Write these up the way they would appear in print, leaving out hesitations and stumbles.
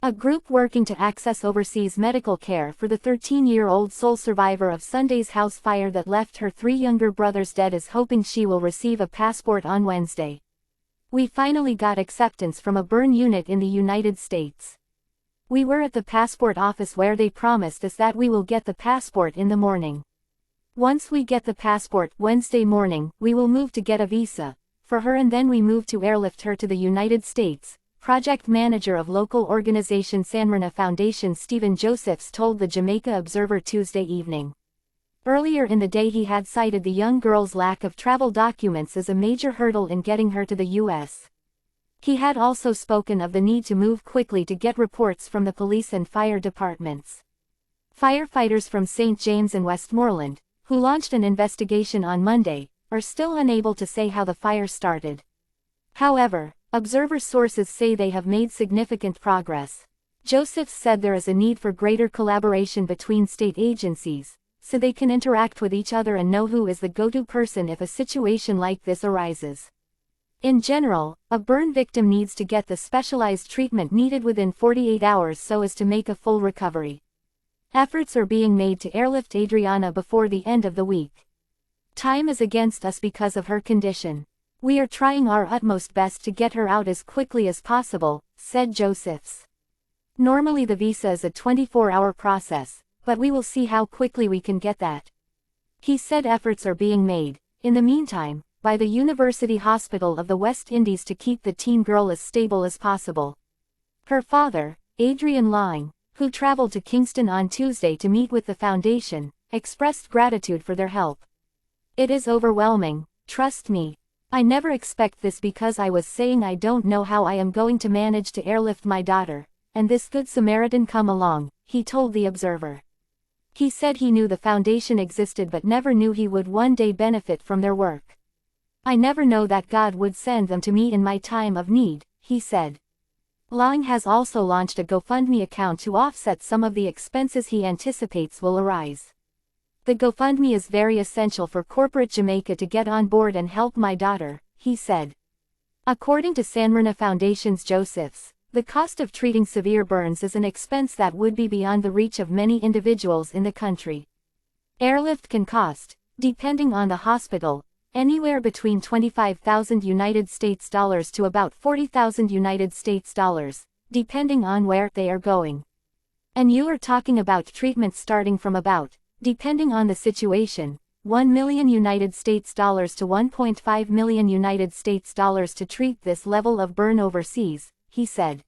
A group working to access overseas medical care for the 13-year-old sole survivor of Sunday's house fire that left her 3 younger brothers dead is hoping she will receive a passport on Wednesday. "We finally got acceptance from a burn unit in the United States. We were at the passport office where they promised us that we will get the passport in the morning. Once we get the passport Wednesday morning, we will move to get a visa for her and then we move to airlift her to the United States," project manager of local organization Sanmerna Foundation Stephen Josephs told the Jamaica Observer Tuesday evening. Earlier in the day he had cited the young girl's lack of travel documents as a major hurdle in getting her to the U.S. He had also spoken of the need to move quickly to get reports from the police and fire departments. Firefighters from St. James and Westmoreland, who launched an investigation on Monday, are still unable to say how the fire started. However, Observer sources say they have made significant progress. Josephs said there is a need for greater collaboration between state agencies, so they can interact with each other and know who is the go-to person if a situation like this arises. In general, a burn victim needs to get the specialized treatment needed within 48 hours so as to make a full recovery. Efforts are being made to airlift Adriana before the end of the week. "Time is against us because of her condition. We are trying our utmost best to get her out as quickly as possible," said Josephs. "Normally the visa is a 24-hour process, but we will see how quickly we can get that." He said efforts are being made, in the meantime, by the University Hospital of the West Indies to keep the teen girl as stable as possible. Her father, Adrian Lang, who traveled to Kingston on Tuesday to meet with the foundation, expressed gratitude for their help. "It is overwhelming, trust me. I never expect this because I was saying I don't know how I am going to manage to airlift my daughter, and this good Samaritan come along," he told the Observer. He said he knew the foundation existed but never knew he would one day benefit from their work. "I never know that God would send them to me in my time of need," he said. Lang has also launched a GoFundMe account to offset some of the expenses he anticipates will arise. "The GoFundMe is very essential for corporate Jamaica to get on board and help my daughter," he said. According to Sanmerna Foundation's Josephs, the cost of treating severe burns is an expense that would be beyond the reach of many individuals in the country. Airlift can cost, depending on the hospital, anywhere between $25,000 to about $40,000, depending on where they are going. And you are talking about treatment starting from about, depending on the situation, $1 million to $1.5 million to treat this level of burn overseas, he said.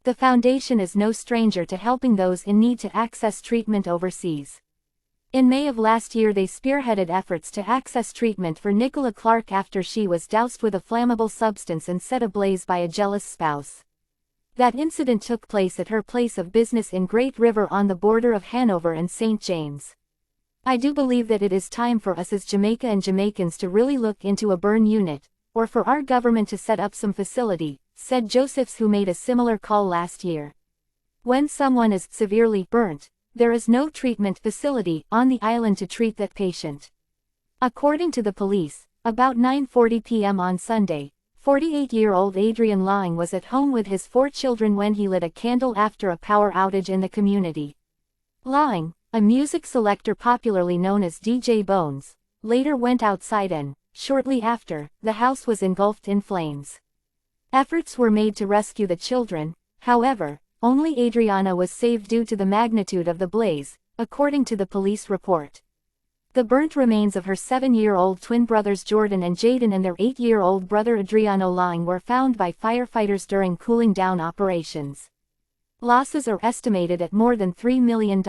The foundation is no stranger to helping those in need to access treatment overseas. In May of last year they spearheaded efforts to access treatment for Nicola Clark after she was doused with a flammable substance and set ablaze by a jealous spouse. That incident took place at her place of business in Great River on the border of Hanover and St. James. "I do believe that it is time for us as Jamaica and Jamaicans to really look into a burn unit, or for our government to set up some facility," said Josephs, who made a similar call last year. "When someone is severely burnt, there is no treatment facility on the island to treat that patient." According to the police, about 9:40 p.m. on Sunday, 48-year-old Adrian Lang was at home with his 4 children when he lit a candle after a power outage in the community. Lang, a music selector popularly known as DJ Bones, later went outside and, shortly after, the house was engulfed in flames. Efforts were made to rescue the children, however, only Adriana was saved due to the magnitude of the blaze, according to the police report. The burnt remains of her 7-year-old twin brothers Jordan and Jaden and their 8-year-old brother Adriano Lang were found by firefighters during cooling down operations. Losses are estimated at more than $3 million.